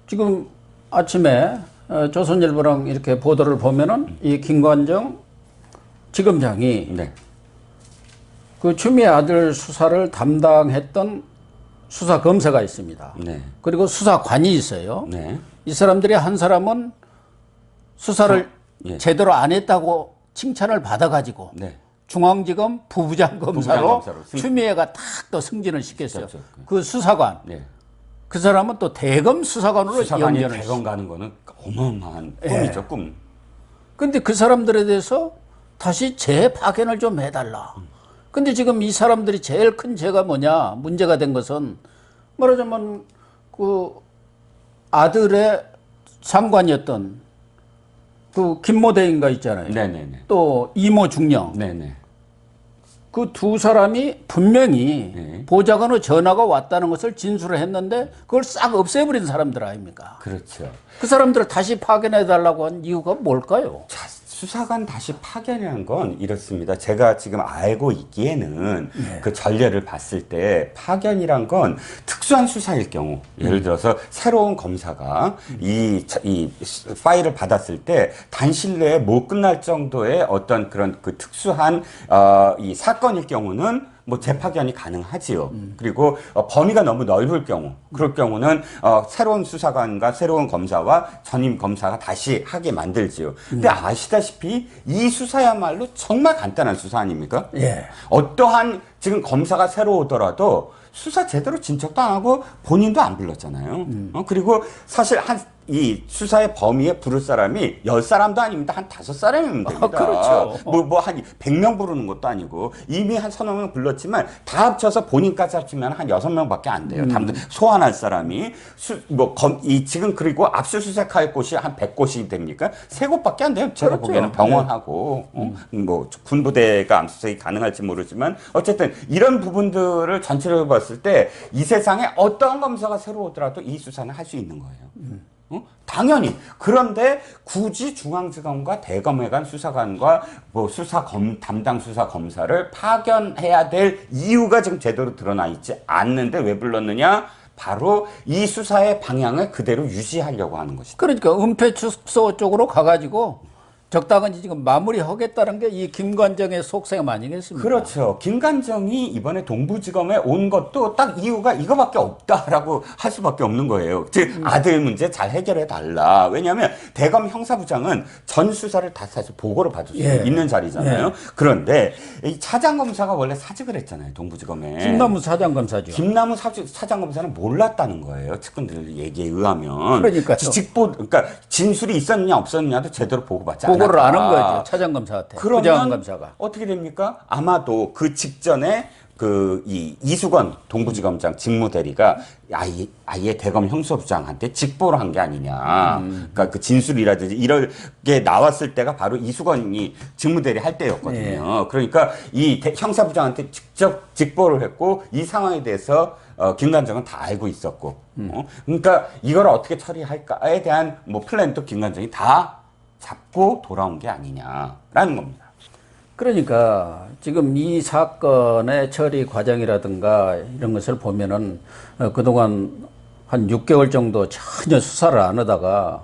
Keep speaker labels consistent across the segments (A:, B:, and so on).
A: 지금 아침에 조선일보랑 이렇게 보도를 보면은 이 김관정 지검장이
B: 네.
A: 그 추미애 아들 수사를 담당했던 수사 검사가 있습니다.
B: 네.
A: 그리고 수사관이 있어요.
B: 네.
A: 이 사람들이 한 사람은 수사를
B: 예.
A: 제대로 안 했다고 칭찬을 받아가지고
B: 네.
A: 중앙지검 부부장 검사로
B: 검사로
A: 추미애가 탁 또 승진을 시켰어요.
B: 시켰죠.
A: 그 수사관.
B: 네.
A: 그 사람은 또 대검 수사관으로
B: 수사관이
A: 연결을
B: 대검 가는 거는 어마어마한
A: 예.
B: 꿈이죠, 꿈.
A: 근데 그 사람들에 대해서 다시 재파견을 좀 해달라. 근데 지금 이 사람들이 제일 큰 죄가 뭐냐, 문제가 된 것은 말하자면 그 아들의 상관이었던 그 김모대인가 있잖아요.
B: 네네네.
A: 또 이모 중령.
B: 네네.
A: 그 두 사람이 분명히
B: 네.
A: 보좌관의 전화가 왔다는 것을 진술을 했는데 그걸 싹 없애버린 사람들 아닙니까?
B: 그렇죠.
A: 그 사람들을 다시 파견해달라고 한 이유가 뭘까요?
B: 자, 수사관 다시 파견이라는 건 이렇습니다. 제가 지금 알고 있기에는 그 전례를 봤을 때 파견이란 건 특수한 수사일 경우, 예를 들어서 새로운 검사가 이 파일을 받았을 때 단실 내에 못 끝날 정도의 어떤 그런 그 특수한 이 사건일 경우는 뭐 재파견이 가능하지요. 그리고 범위가 너무 넓을 경우, 그럴 경우는 새로운 수사관과 새로운 검사와 전임 검사가 다시 하게 만들지요. 근데 아시다시피 이 수사야말로 정말 간단한 수사 아닙니까?
A: 예.
B: 어떠한 지금 검사가 새로 오더라도 수사 제대로 진척도 안 하고 본인도 안 불렀잖아요. 그리고 사실 이 수사의 범위에 부를 사람이 10사람도 아닙니다. 한 5사람이면 됩니다.
A: 그렇죠.
B: 한 100명 부르는 것도 아니고 이미 한 서너 명 불렀지만 다 합쳐서 본인까지 합치면 한 6명밖에 안 돼요. 다음들 소환할 사람이 지금 그리고 압수수색할 곳이 한 100곳이 됩니까? 3곳밖에 안 돼요. 제가
A: 그렇죠.
B: 보기에는 병원하고 뭐 군부대가 압수수색이 가능할지 모르지만 어쨌든 이런 부분들을 전체적으로 봤을 때 이 세상에 어떤 검사가 새로 오더라도 이 수사는 할 수 있는 거예요. 당연히. 그런데 굳이 중앙지검과 대검에 간 수사관과 뭐 담당 수사 검사를 파견해야 될 이유가 지금 제대로 드러나 있지 않는데 왜 불렀느냐? 바로 이 수사의 방향을 그대로 유지하려고 하는 것이죠.
A: 그러니까 은폐축소 쪽으로 가가지고 적당히 지금 마무리하겠다는 게 이 김관정의 속셈 아니겠습니까?
B: 그렇죠. 김관정이 이번에 동부지검에 온 것도 딱 이유가 이거밖에 없다라고 할 수밖에 없는 거예요. 즉 아들 문제 잘 해결해 달라. 왜냐하면 대검 형사부장은 전 수사를 다 사실 보고를 받을 수 있는 자리잖아요. 그런데 이 차장검사가 원래 사직을 했잖아요. 동부지검에.
A: 김남우 사장검사죠.
B: 김남우 사장검사는 몰랐다는 거예요. 측근들 얘기에 의하면.
A: 그러니까요.
B: 그러니까 진술이 있었느냐 없었느냐도 제대로 보고받지 않았다.
A: 보고를 안 한 거죠. 차장검사한테. 부장검사가.
B: 어떻게 됩니까? 아마도 그 직전에 이수건 동부지검장 직무대리가 아예 대검 형사부장한테 직보를 한 게 아니냐. 그러니까 그 진술이라든지 이런 게 나왔을 때가 바로 이수건이 직무대리 할 때였거든요. 그러니까 형사부장한테 직접 직보를 했고 이 상황에 대해서 김관정은 다 알고 있었고. 그러니까 이걸 어떻게 처리할까에 대한 뭐 플랜도 김관정이 다 잡고 돌아온 게 아니냐라는 겁니다.
A: 그러니까 지금 이 사건의 처리 과정이라든가 이런 것을 보면은 그동안 한 6개월 정도 전혀 수사를 안 하다가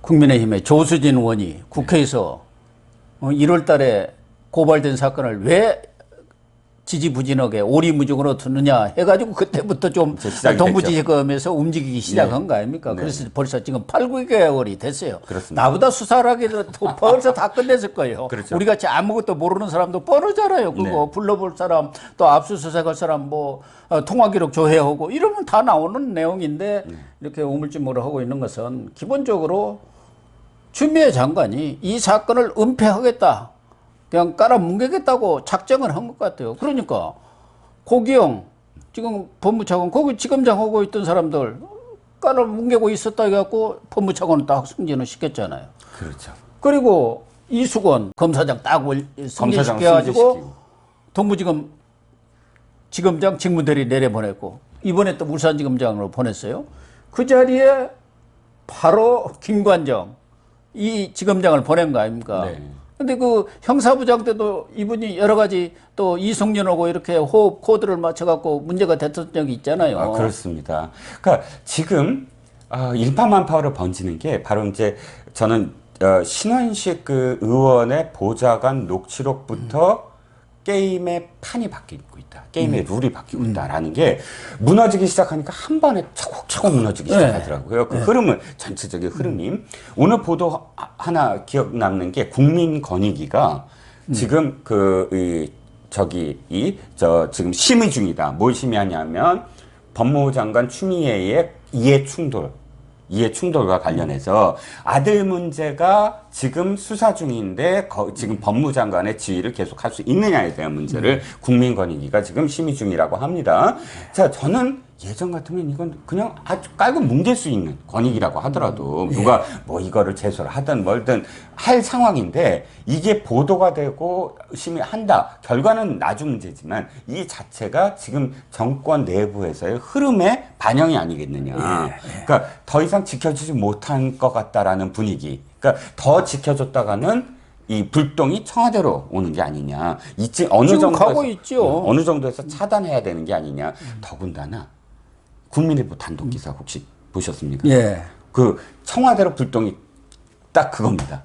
A: 국민의힘의 조수진 의원이 국회에서 1월 달에 고발된 사건을 왜 지지부진하게 오리무중으로 두느냐 해가지고 그때부터 좀 동부지검에서 움직이기 시작한 거 아닙니까? 그래서 벌써 지금 8, 9개월이 됐어요.
B: 그렇습니다.
A: 나보다 수사를 하기도 벌써 다 끝냈을 거예요.
B: 그렇죠.
A: 우리 같이 아무것도 모르는 사람도 뻔하잖아요. 그거 불러볼 사람, 또 압수수색할 사람, 뭐 통화기록 조회하고 이러면 다 나오는 내용인데 이렇게 우물쭈물을 하고 있는 것은 기본적으로 추미애 장관이 이 사건을 은폐하겠다. 그냥 깔아뭉개겠다고 작정을 한 것 같아요. 그러니까 고기영 지금 법무차관 거기 지검장 하고 있던 사람들 깔아뭉개고 있었다 해갖고 법무차관은 딱 승진을 시켰잖아요.
B: 그렇죠.
A: 그리고 이수건 검사장 딱 승진시켜가지고 동부지검 지검장 직무대리 내려보냈고 이번에 또 울산지검장으로 보냈어요. 그 자리에 바로 김관정 이 지검장을 보낸 거 아닙니까?
B: 네.
A: 근데 그 형사부장 때도 이분이 여러 가지 또 이성윤하고 이렇게 호흡 코드를 맞춰갖고 문제가 됐던 적이 있잖아요.
B: 그렇습니다. 그러니까 지금 일파만파로 번지는 게 바로 이제 저는 신원식 그 의원의 보좌관 녹취록부터 게임의 판이 바뀌고 있다. 게임의 룰이 바뀌고 있다라는 게 무너지기 시작하니까 한 번에 차곡차곡 무너지기 시작하더라고요. 그 흐름은 전체적인 흐름이. 오늘 보도 하나 기억 남는 게 국민권익위가 지금 지금 심의 중이다. 뭘 심의하냐면 법무부 장관 추미애의 이해 충돌과 관련해서 아들 문제가 지금 수사 중인데 지금 법무장관의 지위를 계속할 수 있느냐에 대한 문제를 국민권익위가 지금 심의 중이라고 합니다. 자, 저는 예전 같으면 이건 그냥 아주 깔고 뭉갤 수 있는 권익이라고 하더라도 누가 뭐 이거를 제소를 하든 뭘든 할 상황인데 이게 보도가 되고 심의한다. 결과는 나중 문제지만 이 자체가 지금 정권 내부에서의 흐름의 반영이 아니겠느냐. 그러니까 더 이상 지켜지지 못한 것 같다라는 분위기. 그러니까 더 지켜줬다가는 이 불똥이 청와대로 오는 게 아니냐. 어느 정도에서 차단해야 되는 게 아니냐. 더군다나 국민일보 단독 기사 혹시 보셨습니까?
A: 예.
B: 그 청와대로 불똥이 딱 그겁니다.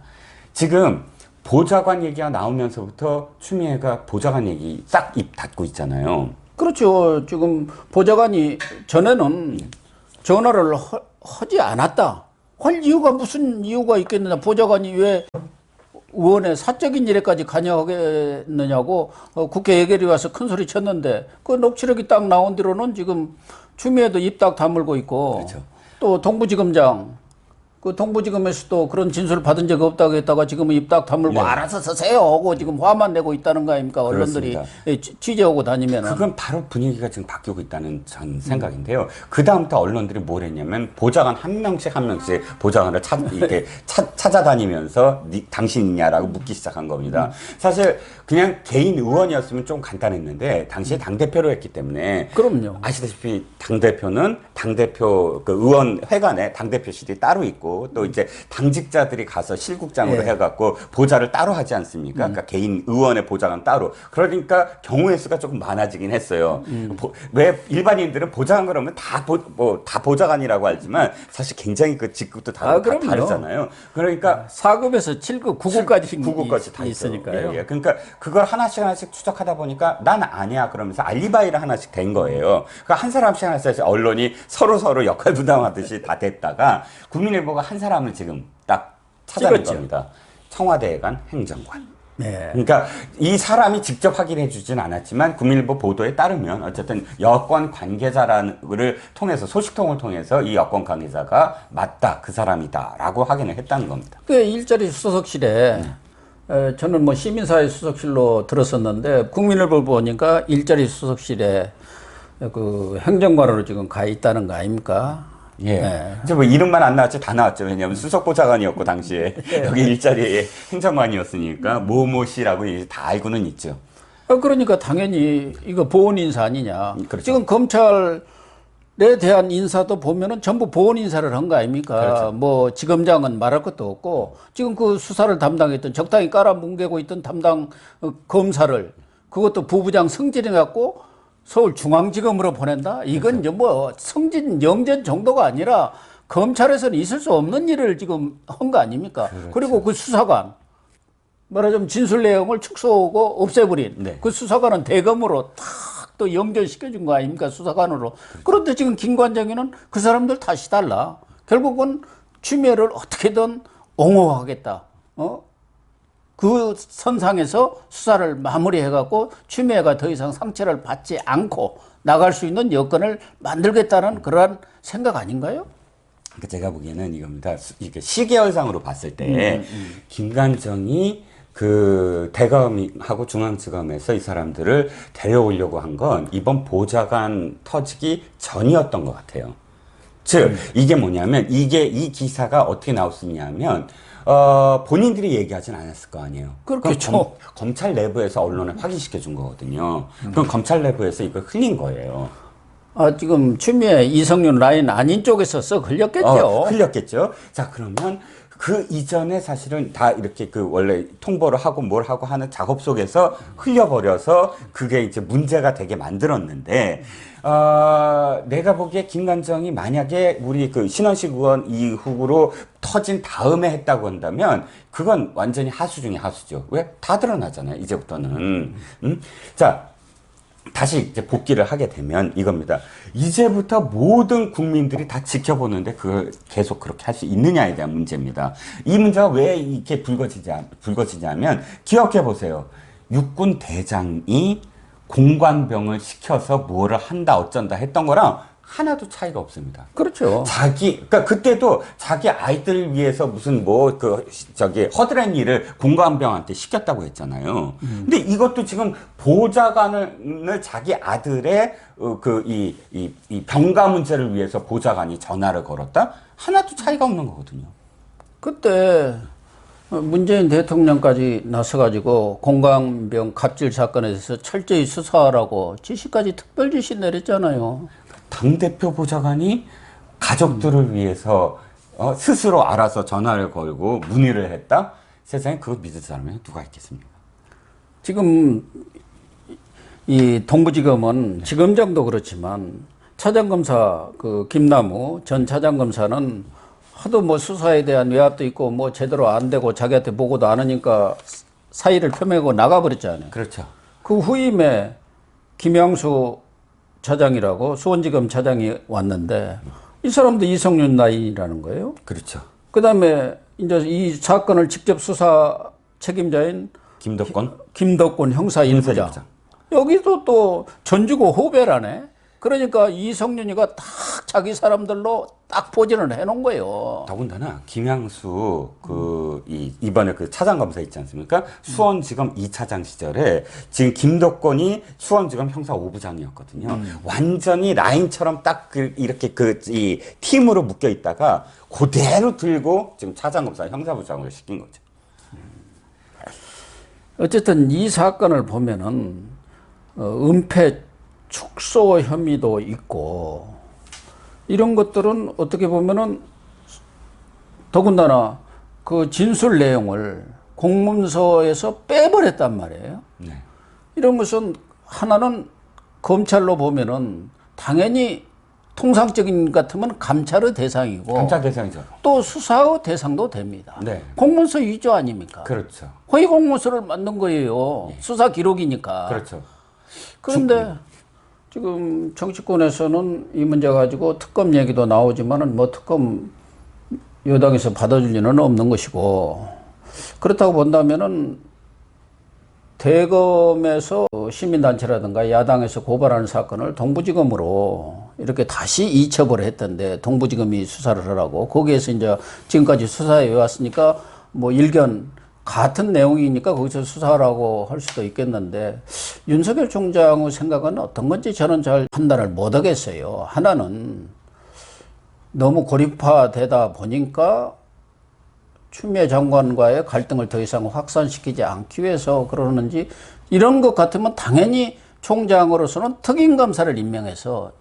B: 지금 보좌관 얘기가 나오면서부터 추미애가 보좌관 얘기 싹 입 닫고 있잖아요.
A: 그렇죠. 지금 보좌관이 전에는 전화를 하지 않았다. 할 이유가 무슨 이유가 있겠느냐. 보좌관이 왜 의원의 사적인 일에까지 관여하겠느냐고 국회 예결위 와서 큰 소리 쳤는데 그 녹취록이 딱 나온 뒤로는 지금 추미애도 입 딱 다물고 있고
B: 그렇죠.
A: 또 동부지검장 그 동부지검에서도 그런 진술을 받은 적 없다고 했다가 지금은 입 딱 다물고 알아서 서세요 하고 지금 화만 내고 있다는 거 아닙니까? 언론들이 취재하고 다니면은.
B: 그건 바로 분위기가 지금 바뀌고 있다는 전 생각인데요. 그 다음부터 언론들이 뭘 했냐면 보좌관 한 명씩 보좌관을 찾아다니면서 당신이냐라고 묻기 시작한 겁니다. 사실 그냥 개인 의원이었으면 좀 간단했는데 당시에 당대표로 했기 때문에
A: 그럼요.
B: 아시다시피 당대표는 당대표 그 의원회관에 당대표실이 따로 있고 또 이제 당직자들이 가서 실국장으로 해갖고 보좌를 따로 하지 않습니까? 그러니까 개인 의원의 보좌관 따로. 그러니까 경우의 수가 조금 많아지긴 했어요. 왜 일반인들은 보좌관 그러면 다 보좌관이라고 알지만 사실 굉장히 그 직급도 다르잖아요. 그러니까
A: 4급에서 7급, 9급까지
B: 다
A: 있으니까요.
B: 예. 그러니까 그걸 하나씩 추적하다 보니까 난 아니야 그러면서 알리바이를 하나씩 된 거예요. 그러니까 한 사람씩 언론이 서로 역할 부담하듯이 다 됐다가 국민일보가 한 사람을 지금 딱 찾아낸 겁니다. 청와대에 간 행정관.
A: 네.
B: 그러니까 이 사람이 직접 확인해 주진 않았지만 국민일보 보도에 따르면 어쨌든 여권 관계자를 통해서 소식통을 통해서 이 여권 관계자가 맞다 그 사람이다라고 확인을 했다는 겁니다.
A: 그 일자리 수석실에 저는 뭐 시민사회 수석실로 들었었는데 국민일보 보니까 일자리 수석실에 그 행정관으로 지금 가 있다는 거 아닙니까?
B: 예. 이제 뭐 이름만 안 나왔지 다 나왔죠. 왜냐하면 수석보좌관이었고 당시에 여기 일자리에 행정관이었으니까 모모 씨라고 다 알고는 있죠.
A: 그러니까 당연히 이거 보훈 인사 아니냐.
B: 그렇죠.
A: 지금 검찰에 대한 인사도 보면은 전부 보훈 인사를 한 거 아닙니까?
B: 그렇죠.
A: 뭐 지검장은 말할 것도 없고 지금 그 수사를 담당했던 적당히 깔아뭉개고 있던 담당 검사를 그것도 부부장 승진해 갖고 서울중앙지검으로 보낸다? 이건 이제 뭐 성진 영전 정도가 아니라 검찰에서는 있을 수 없는 일을 지금 한 거 아닙니까?
B: 그렇죠.
A: 그리고 그 수사관 말하자면 진술 내용을 축소하고 없애버린 그 수사관은 대검으로 탁 또 연결시켜준 거 아닙니까? 수사관으로. 그런데 지금 김관정이는 그 사람들 탓이 달라. 결국은 추미애를 어떻게든 옹호하겠다. 그 선상에서 수사를 마무리해갖고 추미애가 더 이상 상처를 받지 않고 나갈 수 있는 여건을 만들겠다는 그러한 생각 아닌가요?
B: 그러니까 제가 보기에는 이겁니다. 이게 시계열상으로 봤을 때 김관정이 그 대검하고 중앙지검에서 이 사람들을 데려오려고 한 건 이번 보좌관 터지기 전이었던 것 같아요. 즉 이게 뭐냐면 이 기사가 어떻게 나올 수 있냐면 본인들이 얘기하진 않았을 거 아니에요.
A: 그렇겠죠.
B: 검찰 내부에서 언론에 확인시켜 준 거거든요. 그럼 검찰 내부에서 이걸 흘린 거예요.
A: 지금 추미애 이성윤 라인 아닌 쪽에서 썩 흘렸겠죠.
B: 흘렸겠죠. 자, 그러면 그 이전에 사실은 다 이렇게 그 원래 통보를 하고 뭘 하고 하는 작업 속에서 흘려버려서 그게 이제 문제가 되게 만들었는데, 내가 보기에 김관정이 만약에 우리 그 신원식 의원 이후로 터진 다음에 했다고 한다면 그건 완전히 하수 중에 하수죠. 왜? 다 드러나잖아요, 이제부터는. 자, 다시 이제 복귀를 하게 되면 이겁니다. 이제부터 모든 국민들이 다 지켜보는데 그걸 계속 그렇게 할 수 있느냐에 대한 문제입니다. 이 문제가 왜 이렇게 불거지냐면 기억해 보세요. 육군 대장이 공관병을 시켜서 뭐를 한다 어쩐다 했던 거랑 하나도 차이가 없습니다.
A: 그렇죠.
B: 그러니까 그때도 자기 아이들 위해서 무슨 허드렛 일을 공관병한테 시켰다고 했잖아요. 근데 이것도 지금 보좌관을 자기 아들의 이 병가 문제를 위해서 보좌관이 전화를 걸었다? 하나도 차이가 없는 거거든요.
A: 그때 문재인 대통령까지 나서가지고 공관병 갑질 사건에 대해서 철저히 수사하라고 지시까지 특별 지시 내렸잖아요.
B: 당대표 보좌관이 가족들을 위해서 스스로 알아서 전화를 걸고 문의를 했다? 세상에 그거 믿을 사람이 누가 있겠습니까?
A: 지금 이 동부지검은 지검장도 그렇지만 차장검사 그 김남우 전 차장검사는 하도 뭐 수사에 대한 외압도 있고 뭐 제대로 안 되고 자기한테 보고도 안 하니까 사의를 표명하고 나가버렸잖아요.
B: 그렇죠.
A: 그 후임에 김양수 차장이라고 수원지검 차장이 왔는데 이 사람도 이성윤 나이라는 거예요.
B: 그렇죠.
A: 그다음에 이제 이 사건을 직접 수사 책임자인 김덕권 형사 1부장. 여기도 또 전주고 후배라네. 그러니까 이성윤이가 딱 자기 사람들로 딱 포진을 해놓은 거예요.
B: 더군다나 김양수 이번에 그 차장검사 있지 않습니까? 수원지검 2차장 시절에 지금 김덕권이 수원지검 형사 5부장이었거든요. 완전히 라인처럼 딱 이렇게 이 팀으로 묶여 있다가 그대로 들고 지금 차장검사 형사부장으로 시킨 거죠.
A: 어쨌든 이 사건을 보면은 은폐 축소 혐의도 있고 이런 것들은 어떻게 보면은 더군다나 그 진술 내용을 공문서에서 빼버렸단 말이에요.
B: 네.
A: 이런 것은 하나는 검찰로 보면은 당연히 통상적인 것 같으면 감찰의 대상이고
B: 감찰 대상이죠.
A: 또 수사의 대상도 됩니다.
B: 네.
A: 공문서 위조 아닙니까?
B: 그렇죠.
A: 허위 공문서를 만든 거예요. 수사 기록이니까.
B: 그렇죠.
A: 그런데 지금 정치권에서는 이 문제 가지고 특검 얘기도 나오지만은 뭐 특검 여당에서 받아줄 리는 없는 것이고 그렇다고 본다면은 대검에서 시민단체라든가 야당에서 고발하는 사건을 동부지검으로 이렇게 다시 이첩을 했던데 동부지검이 수사를 하라고 거기에서 이제 지금까지 수사해 왔으니까 뭐 일견 같은 내용이니까 거기서 수사하라고 할 수도 있겠는데 윤석열 총장의 생각은 어떤 건지 저는 잘 판단을 못 하겠어요. 하나는 너무 고립화되다 보니까 추미애 장관과의 갈등을 더 이상 확산시키지 않기 위해서 그러는지 이런 것 같으면 당연히 총장으로서는 특임검사를 임명해서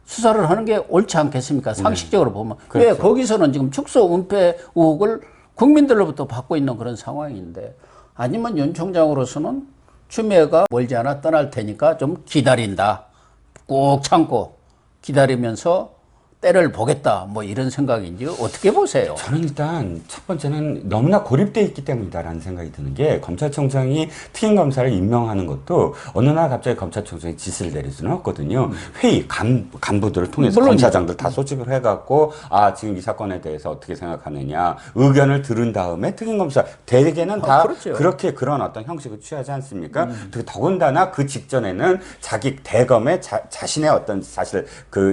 A: 수사를 하는 게 옳지 않겠습니까? 상식적으로 보면.
B: 그렇죠.
A: 왜 거기서는 지금 축소 은폐 의혹을 국민들로부터 받고 있는 그런 상황인데 아니면 윤 총장으로서는 추미애가 멀지 않아 떠날 테니까 좀 기다린다. 꼭 참고 기다리면서 때를 보겠다. 뭐 이런 생각인지 어떻게 보세요?
B: 저는 일단 첫 번째는 너무나 고립되어 있기 때문이다라는 생각이 드는 게 검찰총장이 특임검사를 임명하는 것도 어느 날 갑자기 검찰총장이 지시를 내릴 수는 없거든요. 회의 간부들을 통해서
A: 물론이죠.
B: 검사장들 다 소집을 해갖고 지금 이 사건에 대해서 어떻게 생각하느냐 의견을 들은 다음에 특임검사 대개는 다
A: 그렇죠.
B: 그렇게 그런 어떤 형식을 취하지 않습니까? 더군다나 그 직전에는 자기 대검의 자신의 어떤 사실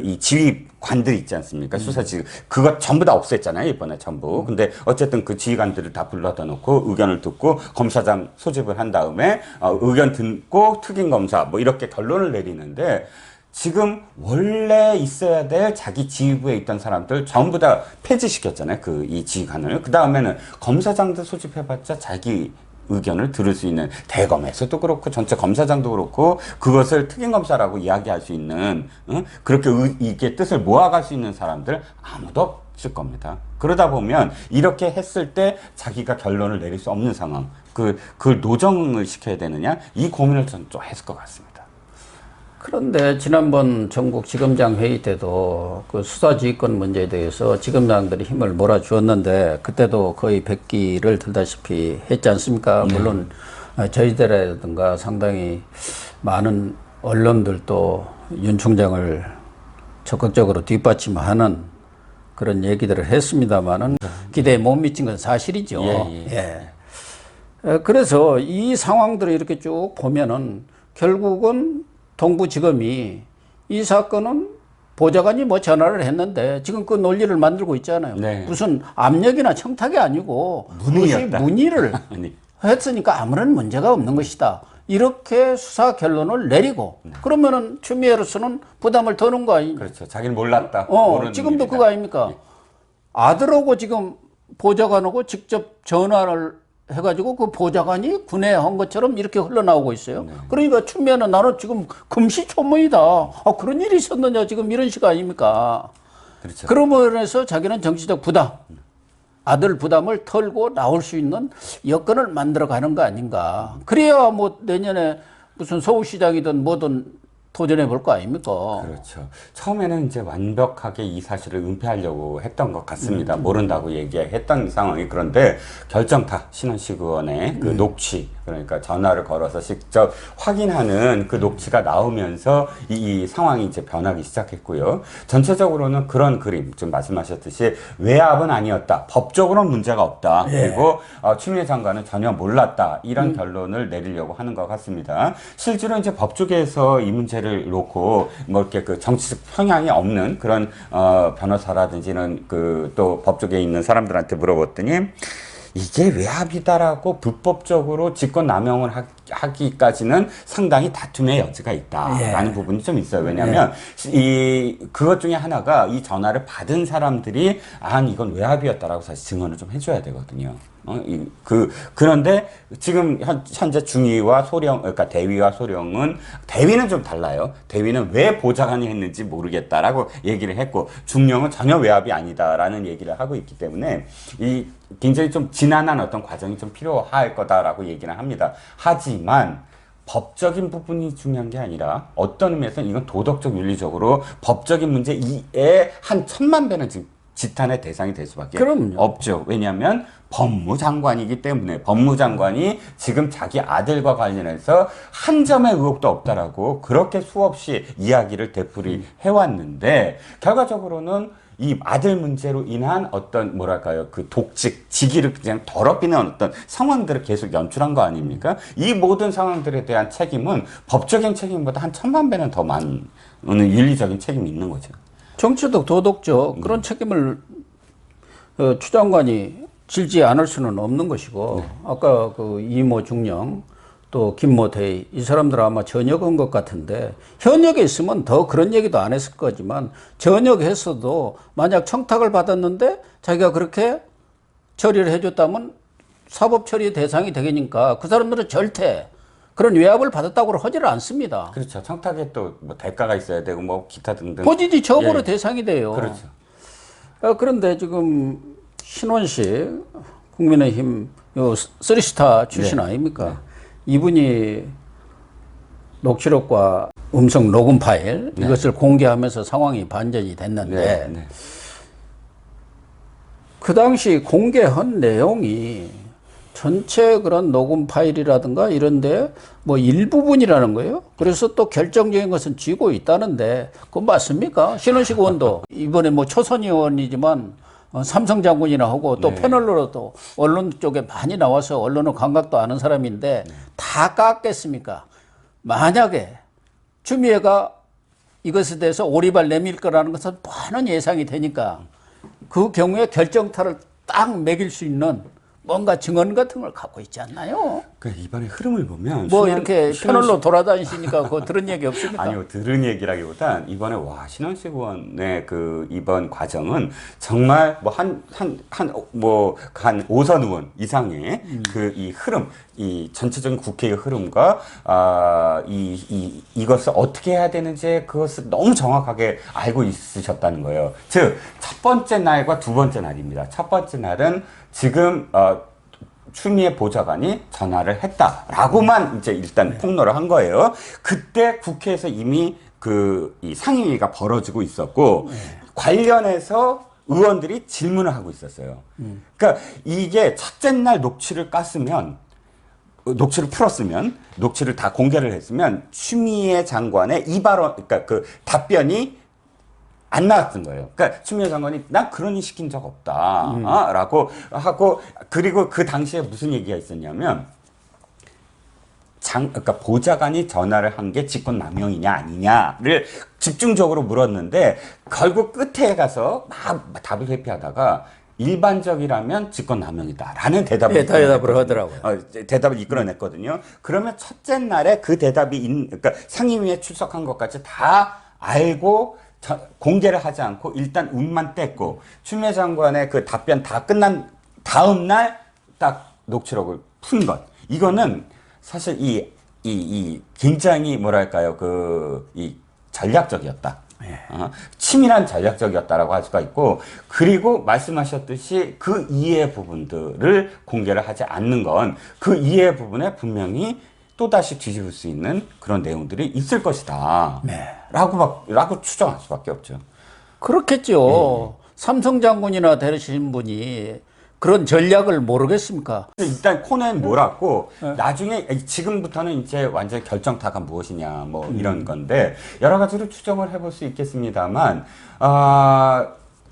B: 이 지휘관들이 있지 않습니까? 수사지 그거 전부 다 없앴잖아요 이번에 전부. 근데 어쨌든 그 지휘관들을 다 불러다 놓고 의견을 듣고 검사장 소집을 한 다음에 의견 듣고 특임검사 뭐 이렇게 결론을 내리는데 지금 원래 있어야 될 자기 지휘부에 있던 사람들 전부 다 폐지시켰잖아요. 이 지휘관을. 그 다음에는 검사장들 소집해봤자 자기 의견을 들을 수 있는 대검에서도 그렇고 전체 검사장도 그렇고 그것을 특임검사라고 이야기할 수 있는 그렇게 이게 뜻을 모아갈 수 있는 사람들 아무도 없을 겁니다. 그러다 보면 이렇게 했을 때 자기가 결론을 내릴 수 없는 상황, 그걸 노정을 시켜야 되느냐, 이 고민을 좀 했을 것 같습니다.
A: 그런데 지난번 전국지검장 회의 때도 그 수사지휘권 문제에 대해서 지검장들이 힘을 몰아주었는데 그때도 거의 100기를 들다시피 했지 않습니까? 물론 저희들이라든가 상당히 많은 언론들도 윤 총장을 적극적으로 뒷받침하는 그런 얘기들을 했습니다만은 기대에 못 미친 건 사실이죠. 그래서 이 상황들을 이렇게 쭉 보면은 결국은 동부지검이 이 사건은 보좌관이 뭐 전화를 했는데 지금 그 논리를 만들고 있잖아요.
B: 네.
A: 무슨 압력이나 청탁이 아니고
B: 문의였다.
A: 문의를
B: 아니.
A: 했으니까 아무런 문제가 없는 것이다. 이렇게 수사 결론을 내리고 그러면은 추미애로서는 부담을 더는 거 아니냐.
B: 그렇죠. 자기는 몰랐다. 모르는
A: 지금도
B: 일이다.
A: 그거 아닙니까? 아들하고 지금 보좌관하고 직접 전화를 해가지고 그 보좌관이 군에 한 것처럼 이렇게 흘러나오고 있어요. 그러니까 추미애는 나는 지금 금시초문이다. 아, 그런 일이 있었느냐 지금 이런 식 아닙니까?
B: 그렇죠.
A: 그러면서 해서 자기는 정치적 부담, 아들 부담을 털고 나올 수 있는 여건을 만들어가는 거 아닌가. 그래야 뭐 내년에 무슨 서울시장이든 뭐든 도전해 볼 거 아닙니까?
B: 그렇죠. 처음에는 이제 완벽하게 이 사실을 은폐하려고 했던 것 같습니다. 모른다고 얘기했던 상황이. 그런데 결정타 신원식 의원의 그 녹취, 그러니까 전화를 걸어서 직접 확인하는 그 녹취가 나오면서 이 상황이 이제 변하기 시작했고요. 전체적으로는 그런 그림, 좀 말씀하셨듯이 외압은 아니었다. 법적으로는 문제가 없다. 그리고 추미애 장관은 전혀 몰랐다. 이런 결론을 내리려고 하는 것 같습니다. 실제로 이제 법조계에서 이 문제를 놓고 뭐 이렇게 그 정치적 평양이 없는 그런 변호사라든지는 그 또 법조계에 있는 사람들한테 물어봤더니 이게 외압이다라고 불법적으로 직권 남용을 하기까지는 상당히 다툼의 여지가 있다라는 부분이 좀 있어요. 왜냐하면 그것 중에 하나가 이 전화를 받은 사람들이 이건 외압이었다라고 사실 증언을 좀 해줘야 되거든요. 그런데 지금 현재 중위와 소령, 그러니까 대위와 소령은, 대위는 좀 달라요. 대위는 왜 보좌관이 했는지 모르겠다라고 얘기를 했고, 중령은 전혀 외압이 아니다라는 얘기를 하고 있기 때문에 굉장히 좀 지난한 어떤 과정이 좀 필요할 거다라고 얘기를 합니다. 하지만 법적인 부분이 중요한 게 아니라 어떤 의미에서는 이건 도덕적 윤리적으로 법적인 문제에 한 1000만 배는 지금 지탄의 대상이 될 수밖에 없죠. 왜냐하면 법무장관이기 때문에, 법무장관이 지금 자기 아들과 관련해서 한 점의 의혹도 없다라고 그렇게 수없이 이야기를 되풀이 해왔는데, 결과적으로는 이 아들 문제로 인한 어떤 뭐랄까요, 그 독직, 직위를 그냥 더럽히는 어떤 상황들을 계속 연출한 거 아닙니까? 이 모든 상황들에 대한 책임은 법적인 책임보다 한 1000만 배는 더 많은 윤리적인 책임이 있는 거죠.
A: 정치적, 도덕적 그런 책임을 추 장관이 질지 않을 수는 없는 것이고, 아까 그 이모 중령 또 김모 대위 이 사람들 아마 전역한 것 같은데, 현역에 있으면 더 그런 얘기도 안 했을 거지만 전역했어도 만약 청탁을 받았는데 자기가 그렇게 처리를 해줬다면 사법 처리 대상이 되니까 그 사람들은 절대 그런 외압을 받았다고 하지를 않습니다.
B: 그렇죠. 청탁에 또 뭐 대가가 있어야 되고 뭐 기타 등등.
A: 본인이 처벌의 대상이 돼요.
B: 그렇죠.
A: 그런데 지금 신원식 국민의힘 요 쓰리스타 출신 아닙니까? 이분이 녹취록과 음성 녹음 파일 이것을 공개하면서 상황이 반전이 됐는데 그 당시 공개한 내용이 전체 그런 녹음 파일이라든가 이런데 뭐 일부분이라는 거예요. 그래서 또 결정적인 것은 쥐고 있다는데 그건 맞습니까? 신원식 의원도 이번에 뭐 초선 의원이지만 삼성 장군이나 하고 또 패널로도 언론 쪽에 많이 나와서 언론의 감각도 아는 사람인데 다 깎겠습니까? 만약에 추미애가 이것에 대해서 오리발 내밀 거라는 것은 뻔한 예상이 되니까 그 경우에 결정타를 딱 매길 수 있는 뭔가 증언 같은 걸 갖고 있지 않나요?
B: 그 이번에 흐름을 보면
A: 뭐 이렇게 패널로 돌아다니시니까 그거 들은 얘기 없습니까?
B: 아니요, 들은 얘기라기보단 이번에 와 신원식 의원의 그 이번 과정은 정말 뭐 한 5선 의원 이상의 그 이 흐름, 이 전체적인 국회의 흐름과 이것을 어떻게 해야 되는지 그것을 너무 정확하게 알고 있으셨다는 거예요. 즉 첫 번째 날과 두 번째 날입니다. 첫 번째 날은 지금 추미애 보좌관이 전화를 했다라고만 이제 일단 폭로를 한 거예요. 그때 국회에서 이미 이 상임위가 벌어지고 있었고 관련해서 의원들이 질문을 하고 있었어요. 그러니까 이게 첫째 날 녹취를 풀었으면, 녹취를 다 공개를 했으면 추미애 장관의 이 발언, 그러니까 그 답변이 안 나왔던 거예요. 그러니까 추미애 장관이 난 그런 일 시킨 적 없다. 라고 하고, 그리고 그 당시에 무슨 얘기가 있었냐면, 그러니까 보좌관이 전화를 한 게 직권남용이냐 아니냐를 집중적으로 물었는데, 결국 끝에 가서 막 답을 회피하다가, 일반적이라면 직권남용이다라는
A: 대답을 하더라고요.
B: 대답을 이끌어냈거든요. 그러면 첫째 날에 그 대답이 그러니까 상임위에 출석한 것까지 다 알고 공개를 하지 않고 일단 운만 뗐고 추미애 장관의 그 답변 다 끝난 다음 날 딱 녹취록을 푼 것. 이거는 사실 이 굉장히 뭐랄까요 이 전략적이었다. 치밀한 전략적이었다라고 할 수가 있고, 그리고 말씀하셨듯이 그 이해 부분들을 공개를 하지 않는 건 그 이해 부분에 분명히 또다시 뒤집을 수 있는 그런 내용들이 있을 것이다.
A: 네.
B: 라고 추정할 수밖에 없죠.
A: 그렇겠죠. 삼성 장군이나 되시는 분이 그런 전략을 모르겠습니까?
B: 일단 코너엔 몰았고 나중에 지금부터는 이제 완전 결정타가 무엇이냐 뭐 이런 건데 여러 가지로 추정을 해볼 수 있겠습니다만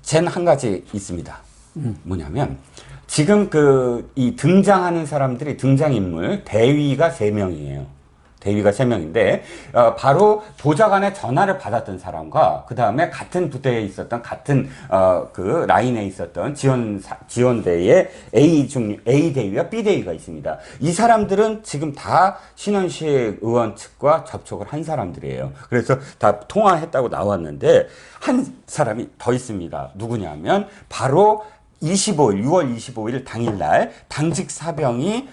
B: 쟨 한 가지 있습니다. 뭐냐면 지금 이 등장하는 사람들이 등장인물 대위가 3명이에요. 대위가 3명인데 바로 보좌관의 전화를 받았던 사람과 그 다음에 같은 부대에 있었던 같은 그 라인에 있었던 지원대의 A 대위와 B 대위가 있습니다. 이 사람들은 지금 다 신원식 의원 측과 접촉을 한 사람들이에요. 그래서 다 통화했다고 나왔는데 한 사람이 더 있습니다. 누구냐면 바로 6월 25일 당일날 당직 사병이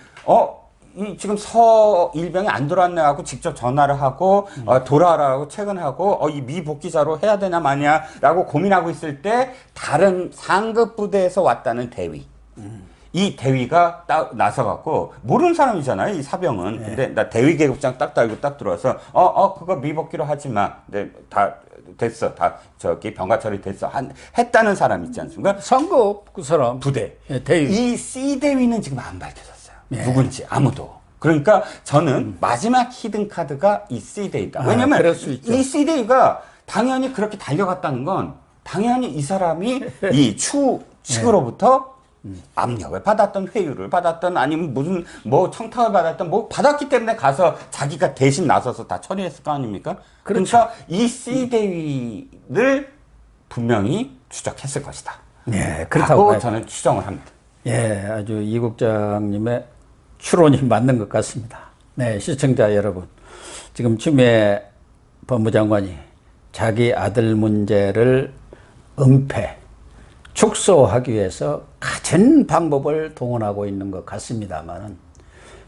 B: 지금 서일병이 안 돌아왔네 하고 직접 전화를 하고 돌아와라고 퇴근하고 이 미복귀자로 해야 되나 마냐라고 고민하고 있을 때 다른 상급 부대에서 왔다는 대위. 이 대위가 나서갖고 모르는 사람이잖아요 이 사병은.
A: 네.
B: 근데 나 대위 계급장 딱 달고 딱 들어와서 그거 미복귀로 하지 마. 근데 다 됐어. 다 병가 처리됐어. 했다는 사람 있지 않습니까?
A: 상급 그 사람
B: 부대.
A: 대위.
B: 이 C 대위는 지금 안 밝혀졌어요.
A: 네.
B: 누군지 아무도. 그러니까 저는 마지막 히든 카드가 이 C 대위다. 왜냐면
A: 그럴 수 있죠.
B: 이 C 대위가 당연히 그렇게 달려갔다는 건 당연히 이 사람이 이 추 측으로부터 압력을 받았던 회유를 받았던 아니면 무슨 뭐 청탁을 받았던 뭐 받았기 때문에 가서 자기가 대신 나서서 다 처리했을 거 아닙니까?
A: 그렇죠.
B: 그러니까 이 C 대위를 분명히 추적했을 것이다.
A: 네, 그렇다고
B: 라고 저는 추정을 합니다.
A: 예, 아주 이 국장님의 추론이 맞는 것 같습니다. 네, 시청자 여러분. 지금 추미애 법무장관이 자기 아들 문제를 은폐, 축소하기 위해서 갖은 방법을 동원하고 있는 것 같습니다만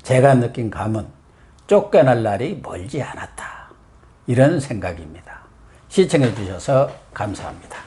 A: 제가 느낀 감은 쫓겨날 날이 멀지 않았다. 이런 생각입니다. 시청해 주셔서 감사합니다.